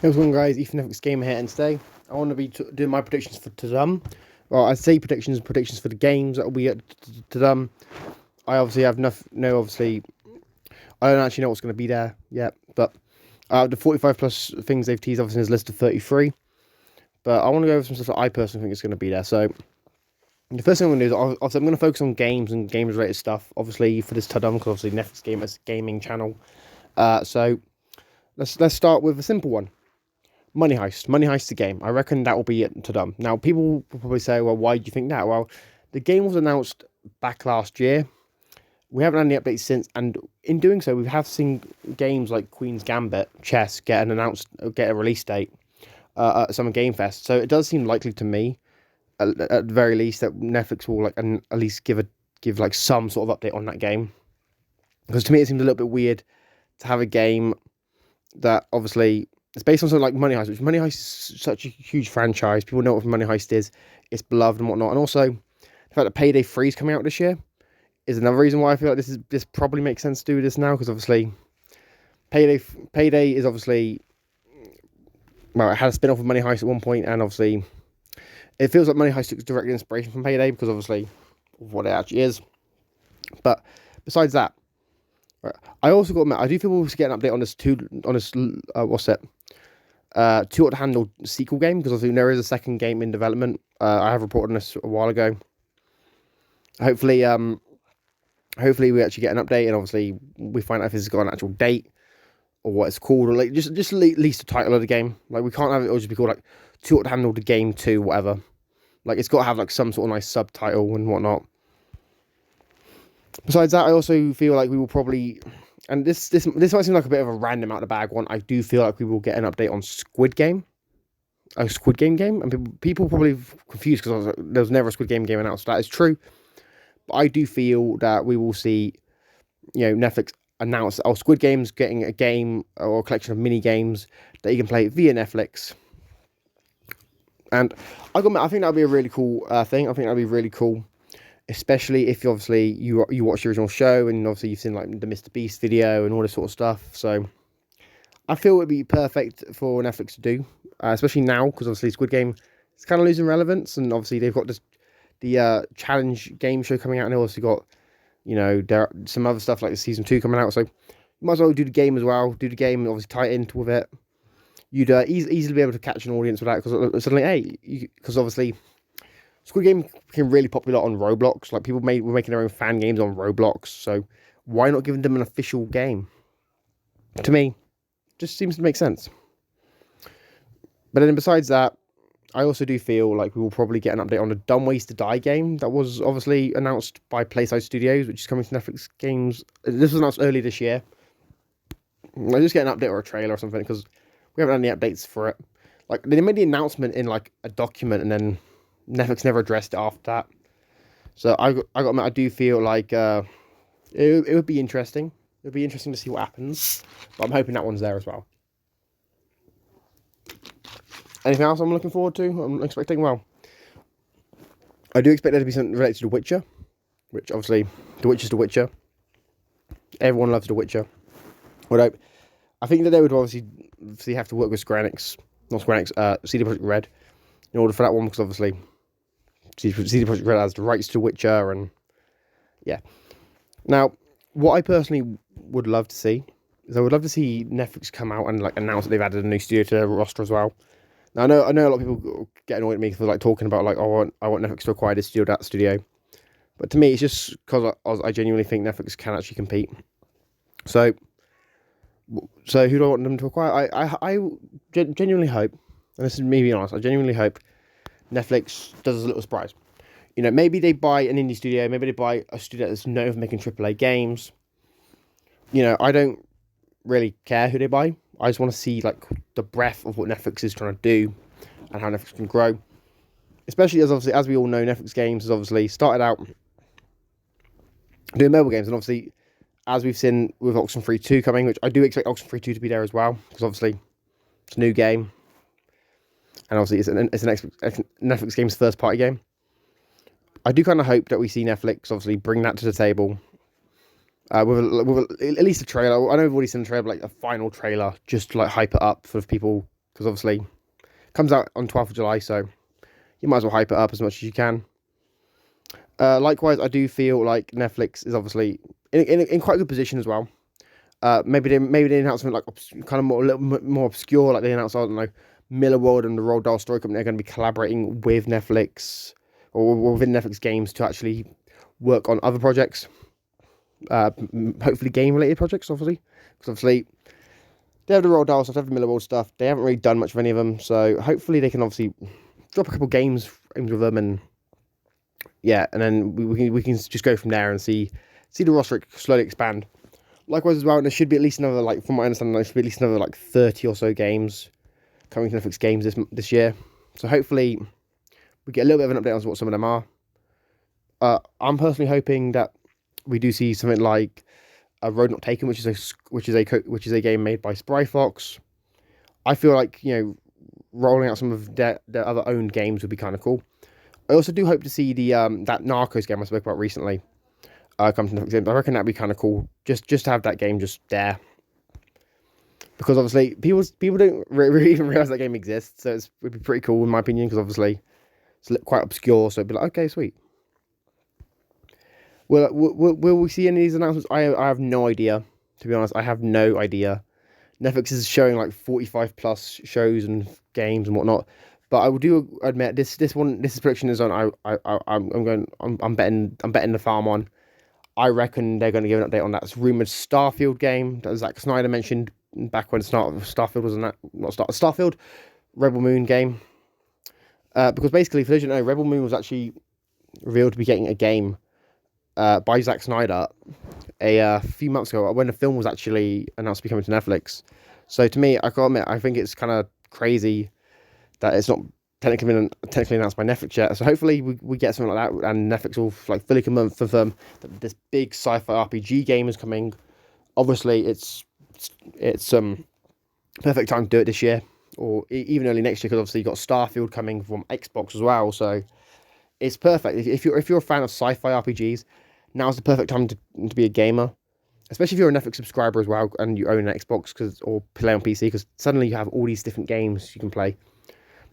Hey, what's going on, guys? Ethan Netflix Gamer here, and today I want to be doing my predictions for TUDUM. Well, I say predictions for the games that will be at TUDUM. I obviously have obviously, I don't actually know what's going to be there yet, but the 45 plus things they've teased obviously is a list of 33. But I want to go over some stuff that I personally think is going to be there. So the first thing I'm going to do is I'm going to focus on games and games related stuff, obviously for this TUDUM, because obviously Netflix Gamer's gaming channel. So let's start with a simple one. Money Heist. Money Heist the game. I reckon that will be it to them. Now, people will probably say, well, why do you think that? Well, the game was announced back last year. We haven't had any updates since, and in doing so, we have seen games like Queen's Gambit, chess, get a release date at Summer Game Fest. So it does seem likely to me, at the very least, that Netflix will at least give like some sort of update on that game. Because to me, it seems a little bit weird to have a game that obviously it's based on something like Money Heist, which Money Heist is such a huge franchise. People know what Money Heist is. It's beloved and whatnot. And also, the fact that Payday 3 is coming out this year is another reason why I feel like this probably makes sense to do this now, because obviously Payday is obviously, well, it had a spin-off of Money Heist at one point, and obviously it feels like Money Heist took direct inspiration from Payday because obviously of what it actually is. But besides that, I also got to admit, I do feel we'll get an update on this what's it? Too Hot to Handle sequel game, because obviously there is a second game in development. I have reported on this a while ago. Hopefully we actually get an update, and obviously we find out if it's got an actual date or what it's called, or like just at least the title of the game. Like, we can't have it all just be called like Too Hot to Handle the Game 2, whatever. Like, it's got to have like some sort of nice subtitle and whatnot. Besides that, I also feel like we will probably, and this might seem like a bit of a random out of the bag one. I do feel like we will get an update on Squid Game, a Squid Game game, and people probably confused because there was never a Squid Game announced. That is true, but I do feel that we will see, Netflix announce, Squid Game's getting a game or a collection of mini games that you can play via Netflix. And I think that would be a really cool thing. I think that would be really cool, especially if obviously you watch the original show, and obviously you've seen like the Mr. Beast video and all this sort of stuff. So I feel it would be perfect for Netflix to do, especially now, because obviously Squid Game is kind of losing relevance, and obviously they've got the challenge game show coming out, and they also got, there are some other stuff like the season 2 coming out. So you might as well do the game as well. Do the game and obviously tie it into with it. You'd easily be able to catch an audience with that, because suddenly, because obviously Squid Game became really popular on Roblox. Like, people were making their own fan games on Roblox. So why not give them an official game? To me, just seems to make sense. But then besides that, I also do feel like we will probably get an update on the Dumb Ways to Die game that was obviously announced by PlaySide Studios, which is coming to Netflix games. This was announced early this year. I just get an update or a trailer or something, because we haven't had any updates for it. Like, they made the announcement in like a document, and then Netflix never addressed it after that. So I do feel like it would be interesting. It would be interesting to see what happens. But I'm hoping that one's there as well. Anything else I'm looking forward to? I'm expecting, well, I do expect there to be something related to The Witcher, which obviously, The Witcher's The Witcher. Everyone loves The Witcher. Although, I think that they would obviously have to work with CD Projekt Red, in order for that one, because obviously CD Projekt Red has the rights to Witcher, and yeah. Now, what I personally would love to see is I would love to see Netflix come out and like announce that they've added a new studio to their roster as well. Now, I know a lot of people get annoyed at me for like talking about like, oh, I want Netflix to acquire this studio, that studio, but to me it's just because I genuinely think Netflix can actually compete. So who do I want them to acquire? I genuinely hope, and this is me being honest, I genuinely hope Netflix does us a little surprise. Maybe they buy an indie studio, maybe they buy a studio that's known for making AAA games. I don't really care who they buy. I just want to see like the breadth of what Netflix is trying to do and how Netflix can grow. Especially as we all know, Netflix games has obviously started out doing mobile games, and obviously, as we've seen with Oxenfree 2 coming, which I do expect Oxenfree 2 to be there as well, because obviously it's a new game, and obviously it's an Netflix game's first party game. I do kind of hope that we see Netflix obviously bring that to the table with at least a trailer. I know we've already seen a trailer, but like a final trailer, just to like hype it up for people because obviously it comes out on 12th of July, so you might as well hype it up as much as you can. Likewise, I do feel like Netflix is obviously in quite a good position as well. Maybe they announced something like kind of more, a little bit more obscure, like they announced, I don't know, Miller World and the Roald Dahl Story Company are going to be collaborating with Netflix or within Netflix games to actually work on other projects. Hopefully game-related projects, obviously. Because obviously, they have the Roald Dahl stuff, they have the Miller World stuff. They haven't really done much of any of them. So hopefully they can obviously drop a couple games with them, and yeah, and then we can just go from there and see the roster slowly expand. Likewise as well, there should be at least another, like, from my understanding, there should be at least another, like, 30 or so games coming to Netflix games this year. So hopefully we get a little bit of an update on what some of them are. I'm personally hoping that we do see something like a Road Not Taken, which is a game made by Spryfox. I feel like, you know, rolling out some of their other owned games would be kind of cool. I also do hope to see the that Narcos game I spoke about recently come to Netflix games. I reckon that'd be kind of cool. Just to have that game just there, because obviously people don't really even realize that game exists. So it would be pretty cool in my opinion, because obviously it's quite obscure. So it'd be like, okay, sweet. Will we see any of these announcements? I have no idea. To be honest, I have no idea. Netflix is showing like 45 plus shows and games and whatnot. But I do admit this prediction is on. I'm betting the farm on. I reckon they're going to give an update on that rumored Starfield game that Zack Snyder mentioned back when Starfield was not Starfield, Rebel Moon game. Because basically, for those who don't know, Rebel Moon was actually revealed to be getting a game by Zack Snyder a few months ago when the film was actually announced to be coming to Netflix. So to me, I can't admit, I think it's kind of crazy that it's not technically announced by Netflix yet. So hopefully we get something like that, and Netflix will like fully confirm that this big sci-fi RPG game is coming. Obviously, it's perfect time to do it this year, or even early next year, because obviously you got Starfield coming from Xbox as well. So it's perfect if you're a fan of sci-fi RPGs. Now's the perfect time to be a gamer, especially if you're a Netflix subscriber as well and you own an Xbox or play on PC, because suddenly you have all these different games you can play.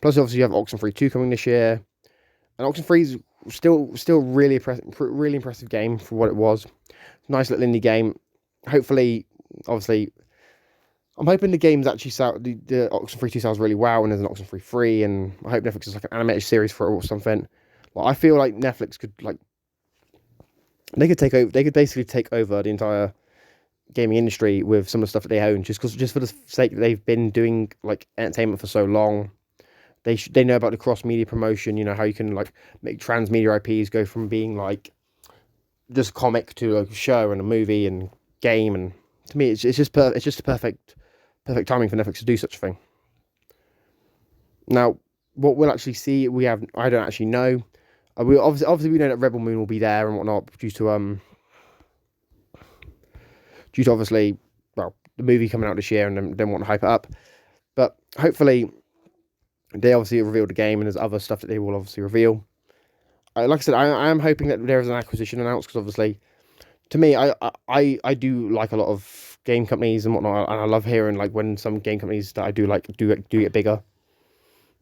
Plus, obviously, you have Oxenfree 2 coming this year. And Oxenfree is still really impressive game for what it was. Nice little indie game. Hopefully, obviously, I'm hoping the game's actually the Oxenfree 2 sells really well, and there's an Oxenfree 3, and I hope Netflix is like an animated series for it or something. Well, I feel like Netflix could, like, they could basically take over the entire gaming industry with some of the stuff that they own, just for the sake that they've been doing like entertainment for so long. They know about the cross media promotion. You know how you can like make transmedia IPs go from being like just comic to a show and a movie and game, and to me it's just a perfect timing for Netflix to do such a thing. Now, what we'll actually see, I don't actually know. We obviously we know that Rebel Moon will be there and whatnot due to obviously, well, the movie coming out this year, and then want to hype it up. But hopefully they obviously revealed the game, and there's other stuff that they will obviously reveal. Like I said, I am hoping that there is an acquisition announced, because obviously, to me, I do like a lot of game companies and whatnot, and I love hearing like when some game companies that I do like do get bigger.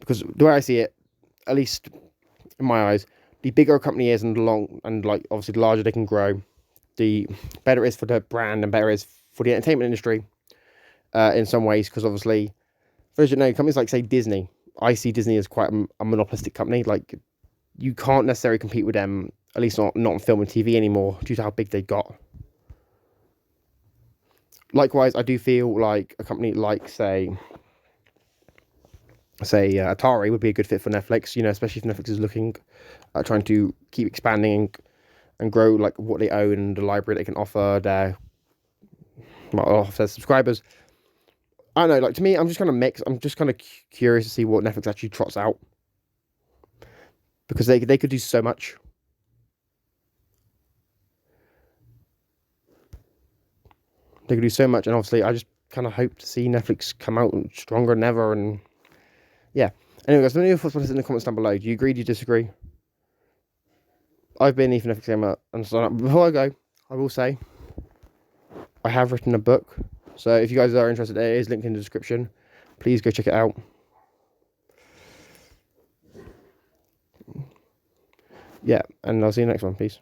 Because the way I see it, at least in my eyes, the bigger a company is and like obviously the larger they can grow, the better it is for the brand and better it is for the entertainment industry in some ways. Because obviously, for those you know, companies like say Disney, I see Disney as quite a monopolistic company. Like, you can't necessarily compete with them, at least not on film and TV anymore, due to how big they got. Likewise, I do feel like a company like say Atari would be a good fit for Netflix. You know, especially if Netflix is looking at trying to keep expanding and grow like what they own and the library they can offer their subscribers. I don't know, like, to me, I'm just kind of mixed. I'm just kind of curious to see what Netflix actually trots out, because they could do so much. They could do so much, and obviously, I just kind of hope to see Netflix come out stronger than ever. And yeah. Anyway, guys, let me know your thoughts in the comments down below. Do you agree? Do you disagree? I've been Ethan Netflix Gamer, and so before I go, I will say I have written a book. So if you guys are interested, it is linked in the description. Please go check it out. Yeah, and I'll see you next one. Peace.